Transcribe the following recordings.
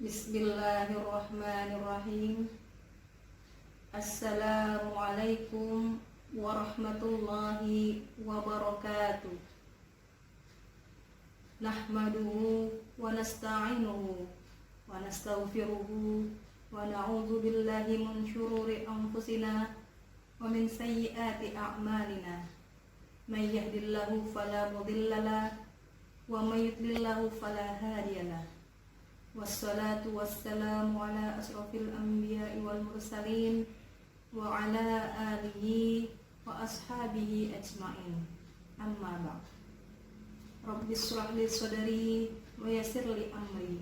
Bismillahirrahmanirrahim. Assalamualaikum warahmatullahi wabarakatuh. Nahmaduhu wa nasta'inuhu wa nastaghfiruhu wa na'udzu billahi min syururi anfusina wa min sayyiati a'malina. May yahdihillahu fala mudilla lahu wa may yudlilhu fala hadiya lahu. Wassalatu wassalamu ala asrofil anbiya'i wal mursalin wa ala alihi wa ashabihi ajma'in. Amma ba'd. Rabbi shrah li sadri wa yassir li amri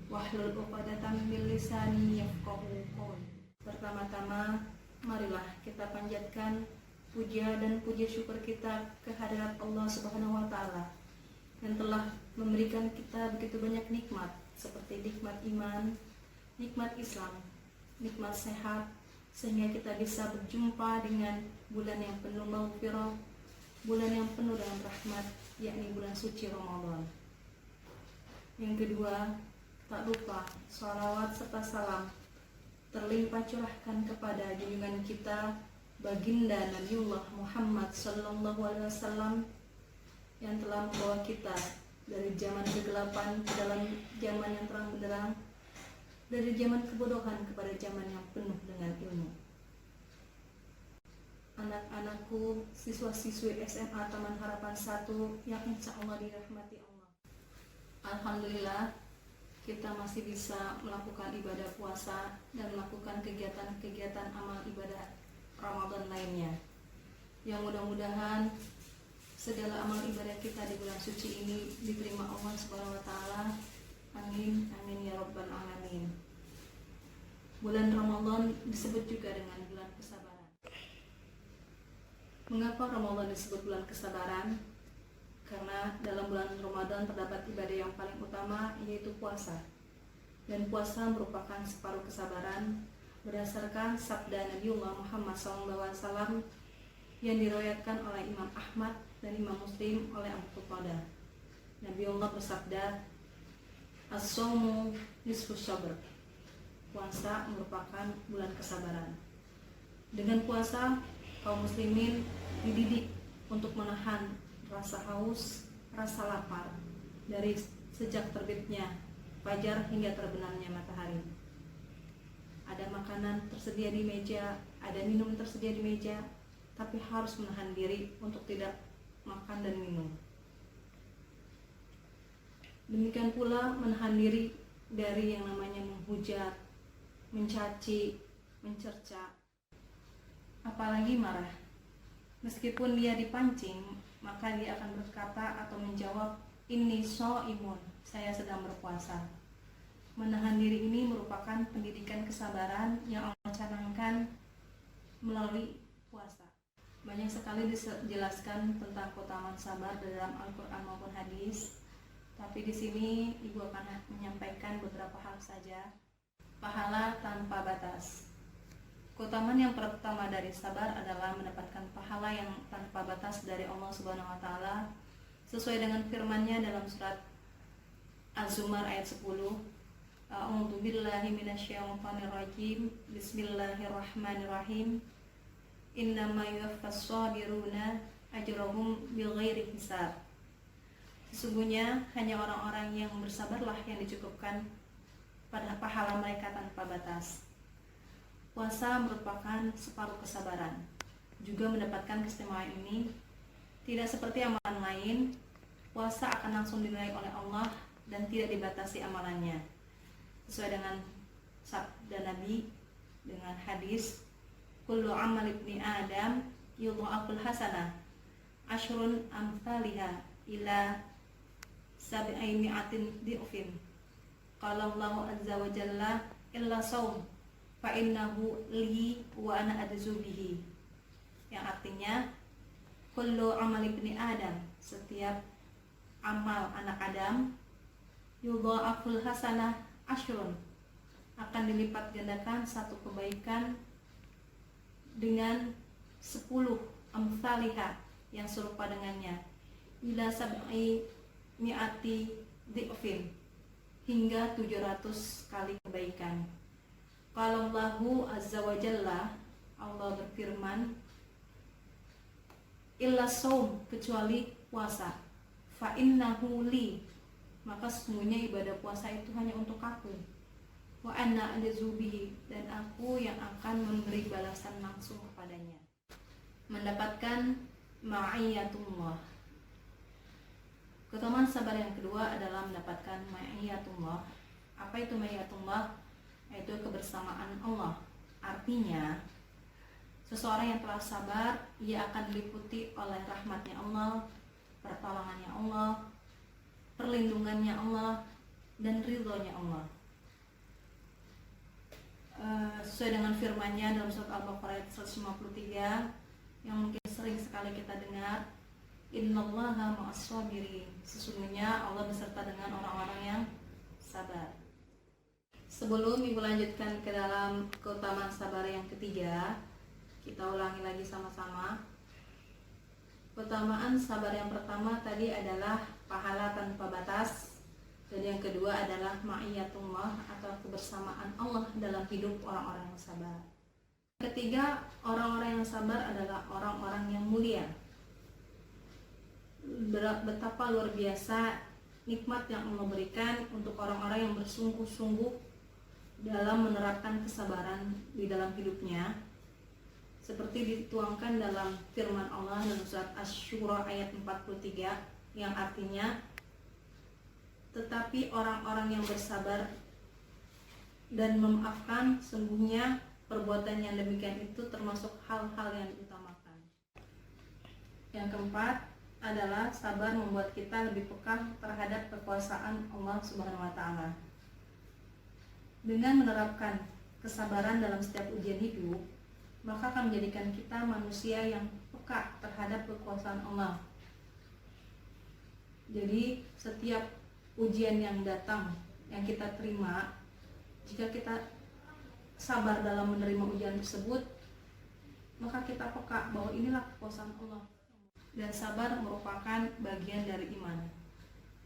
wahlul 'uqdatam min lisani yafqahu qawli. Pertama-tama marilah kita panjatkan puja dan puji syukur kita kehadirat Allah Subhanahu wa taala yang telah memberikan kita begitu banyak nikmat, seperti nikmat iman, nikmat Islam, nikmat sehat, sehingga kita bisa berjumpa dengan bulan yang penuh maghfirah, bulan yang penuh dengan rahmat, yakni bulan suci Ramadan. Yang kedua, tak lupa shalawat serta salam terlimpah curahkan kepada junjungan kita baginda Nabiullah Muhammad sallallahu alaihi wasallam yang telah membawa kita dari zaman kegelapan ke dalam zaman yang terang benderang, dari zaman kebodohan kepada zaman yang penuh dengan ilmu. Anak-anakku, siswa-siswi SMA Taman Harapan 1 yang insya Allah dirahmati Allah. Alhamdulillah, kita masih bisa melakukan ibadah puasa dan melakukan kegiatan-kegiatan amal ibadah Ramadan lainnya. Yang mudah-mudahan segala amal ibadah kita di bulan suci ini diterima Allah Subhanahu wa taala. Amin, amin ya rabbal alamin. Bulan Ramadan disebut juga dengan bulan kesabaran. Mengapa Ramadan disebut bulan kesabaran? Karena dalam bulan Ramadan terdapat ibadah yang paling utama, yaitu puasa. Dan puasa merupakan separuh kesabaran berdasarkan sabda Nabiullah Muhammad SAW yang diriwayatkan oleh Imam Ahmad dan Imam Muslim oleh Abu Qatadah. Nabiullah bersabda, "As-shaumu nisfus sabr." Puasa merupakan bulan kesabaran. Dengan puasa, kaum muslimin dididik untuk menahan rasa haus, rasa lapar dari sejak terbitnya fajar hingga terbenamnya matahari. Ada makanan tersedia di meja, ada minum tersedia di meja, tapi harus menahan diri untuk tidak makan dan minum. Demikian pula menahan diri dari yang namanya menghujat, mencaci, mencerca, apalagi marah. Meskipun dia dipancing, maka dia akan berkata atau menjawab, "Inni shaimun," saya sedang berpuasa. Menahan diri ini merupakan pendidikan kesabaran yang Allah canangkan melalui puasa. Banyak sekali dijelaskan tentang keutamaan sabar dalam Al-Quran maupun hadis, tapi di sini Ibu akan menyampaikan beberapa hal saja. Pahala tanpa batas. Keutamaan yang pertama dari sabar adalah mendapatkan pahala yang tanpa batas dari Allah Subhanahu wa taala sesuai dengan firman-Nya dalam surat Az-Zumar ayat 10. A'udzu billahi minasyaitonir rajim. Bismillahirrahmanirrahim. Innama yuwaffas sabiruna ajrahum bighairi hisab. Sesungguhnya hanya orang-orang yang bersabarlah yang dicukupkan pada pahala mereka tanpa batas. Puasa merupakan separuh kesabaran. Juga mendapatkan keistimewaan ini, tidak seperti amalan lain, puasa akan langsung dinilai oleh Allah dan tidak dibatasi amalannya. Sesuai dengan sabda Nabi dengan hadis, kullu amal ibni Adam yudha'aful hasanah ashrun amthaliha ila sab'i mi'atin di'fin. Qala Allahu azza wa jalla illa shaum fa innahu li wa ana adzu bihi. Yang artinya kullu amal ibni Adam, setiap amal anak Adam, yudha'aful hasanah ashrun, akan dilipat gandakan satu kebaikan dengan 10 amsalihah yang serupa dengannya, ila sab'i mi'ati di'fin, hingga 700 kali kebaikan. Kalau Allahu Azza wa Jalla, Allah berfirman, illa saum, kecuali puasa, fa innahu li, maka sesungguhnya ibadah puasa itu hanya untuk aku, wa anna ajazubihi, dan aku yang akan memberi balasan langsung kepadanya. Mendapatkan ma'iyatullah. Keutamaan sabar yang kedua adalah mendapatkan ma'iyatullah. Apa itu ma'iyatullah? Yaitu kebersamaan Allah. Artinya, seseorang yang telah sabar, ia akan diliputi oleh rahmatnya Allah, pertolongannya Allah, perlindungannya Allah, dan ridhonya Allah. Sesuai dengan firman-Nya dalam surat Al-Baqarah ayat 153 yang mungkin sering sekali kita dengar, innallaha ma'as-sabirin, sesungguhnya Allah beserta dengan orang-orang yang sabar. Sebelum Ibu lanjutkan ke dalam keutamaan sabar yang ketiga, kita ulangi lagi sama-sama. Keutamaan sabar yang pertama tadi adalah pahala tanpa batas, dan yang kedua adalah ma'iyatullah atau kebersamaan Allah dalam hidup orang-orang yang sabar. Ketiga, orang-orang yang sabar adalah orang-orang yang mulia. Betapa luar biasa nikmat yang Allah berikan untuk orang-orang yang bersungguh-sungguh dalam menerapkan kesabaran di dalam hidupnya, seperti dituangkan dalam firman Allah dalam surat Asy-Syura ayat 43 yang artinya, tetapi orang-orang yang bersabar dan memaafkan, sungguhnya perbuatan yang demikian itu termasuk hal-hal yang diutamakan. Yang keempat adalah sabar membuat kita lebih peka terhadap kekuasaan Allah Subhanahu wa taala. Dengan menerapkan kesabaran dalam setiap ujian hidup, maka akan menjadikan kita manusia yang peka terhadap kekuasaan Allah. Jadi setiap ujian yang datang, yang kita terima, jika kita sabar dalam menerima ujian tersebut, maka kita peka bahwa inilah kekuasaan Allah. Dan sabar merupakan bagian dari iman.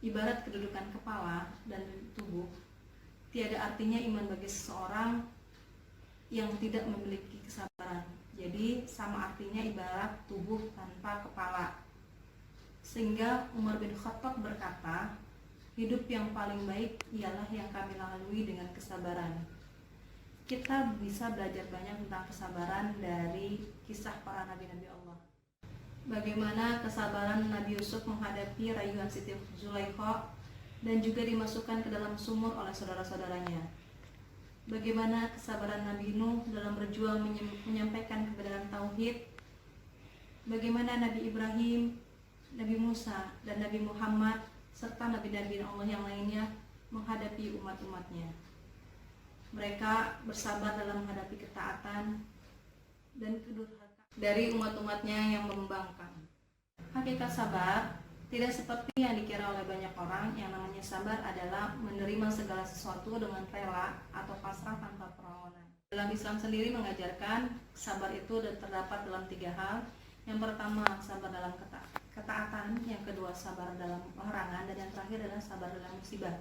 Ibarat kedudukan kepala dan tubuh, tiada artinya iman bagi seseorang yang tidak memiliki kesabaran. Jadi sama artinya ibarat tubuh tanpa kepala. Sehingga Umar bin Khattab berkata, hidup yang paling baik ialah yang kami lalui dengan kesabaran. Kita bisa belajar banyak tentang kesabaran dari kisah para nabi-nabi Allah. Bagaimana kesabaran Nabi Yusuf menghadapi rayuan Siti Zulaikha dan juga dimasukkan ke dalam sumur oleh saudara-saudaranya. Bagaimana kesabaran Nabi Nuh dalam berjuang menyampaikan kebenaran tauhid. Bagaimana Nabi Ibrahim, Nabi Musa, dan Nabi Muhammad serta nabi-nabi Allah yang lainnya menghadapi umat-umatnya. Mereka bersabar dalam menghadapi ketaatan dan kedurhakaan dari umat-umatnya yang membangkang. Hakikat sabar tidak seperti yang dikira oleh banyak orang. Yang namanya sabar adalah menerima segala sesuatu dengan rela atau pasrah tanpa perlawanan. Dalam Islam sendiri mengajarkan sabar itu terdapat dalam 3 hal. Yang pertama, sabar dalam ketaatan. Yang kedua, sabar dalam larangan. Dan yang terakhir adalah sabar dalam musibah.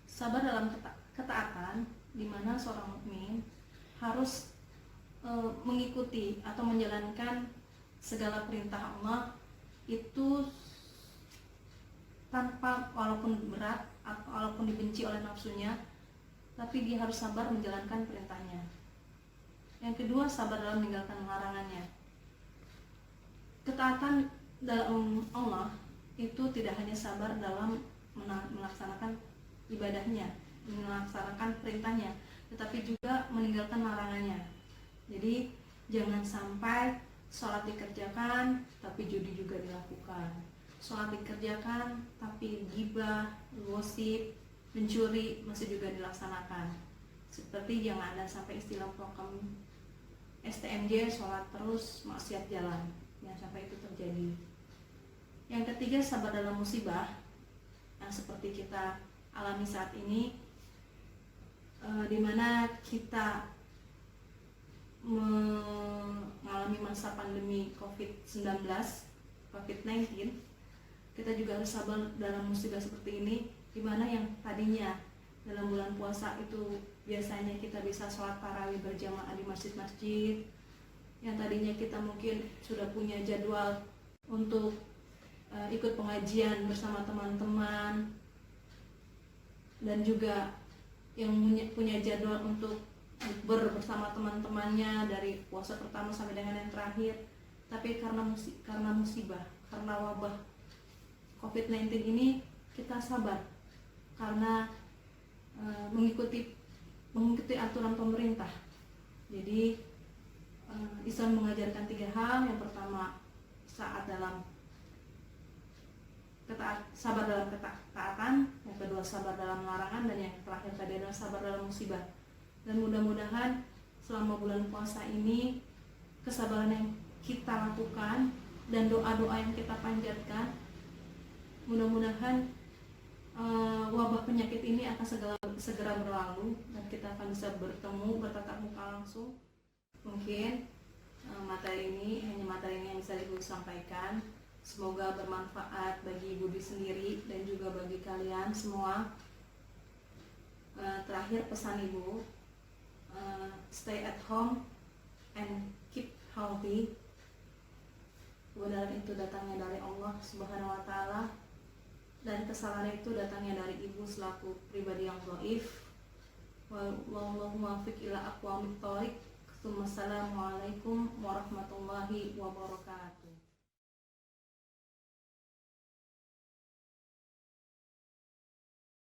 Sabar dalam ketaatan, di mana seorang mukmin harus mengikuti atau menjalankan segala perintah Allah itu tanpa, walaupun berat atau walaupun dibenci oleh nafsunya, tapi dia harus sabar menjalankan perintahnya. Yang kedua, sabar dalam meninggalkan larangannya. Ketaatan dalam Allah itu tidak hanya sabar dalam melaksanakan ibadahnya, melaksanakan perintahnya, tetapi juga meninggalkan larangannya. Jadi jangan sampai sholat dikerjakan tapi judi juga dilakukan, sholat dikerjakan tapi ghibah, gosip, mencuri masih juga dilaksanakan. Seperti jangan ada sampai istilah program STMJ, sholat terus maksiat jalan, jangan sampai itu terjadi. Yang ketiga, sabar dalam musibah yang seperti kita alami saat ini, di mana kita mengalami masa pandemi COVID-19, kita juga harus sabar dalam musibah seperti ini, di mana yang tadinya dalam bulan puasa itu biasanya kita bisa sholat tarawih berjamaah di masjid-masjid yang tadinya kita mungkin sudah punya jadwal untuk ikut pengajian bersama teman-teman, dan juga yang punya jadwal untuk bersama teman-temannya dari puasa pertama sampai dengan yang terakhir. Tapi karena musibah, karena wabah COVID-19 ini, kita sabar karena mengikuti aturan pemerintah. Jadi Islam mengajarkan 3 hal. Yang pertama, sabar dalam ketaatan, yang kedua sabar dalam larangan, dan yang terakhir tadi adalah sabar dalam musibah. Dan mudah-mudahan selama bulan puasa ini kesabaran yang kita lakukan dan doa-doa yang kita panjatkan, mudah-mudahan wabah penyakit ini akan segera berlalu dan kita akan bisa bertatap muka langsung. Mungkin materi ini yang bisa Ibu sampaikan. Semoga bermanfaat bagi Ibu sendiri dan juga bagi kalian semua. Terakhir pesan Ibu, stay at home and keep healthy. Kebenaran itu datangnya dari Allah Subhanahu wa Ta'ala, dan kesalahan itu datangnya dari Ibu selaku pribadi yang dhaif. Wallahu muwaffiq ila aqwamit thoriq. Assalamualaikum warahmatullahi wabarakatuh.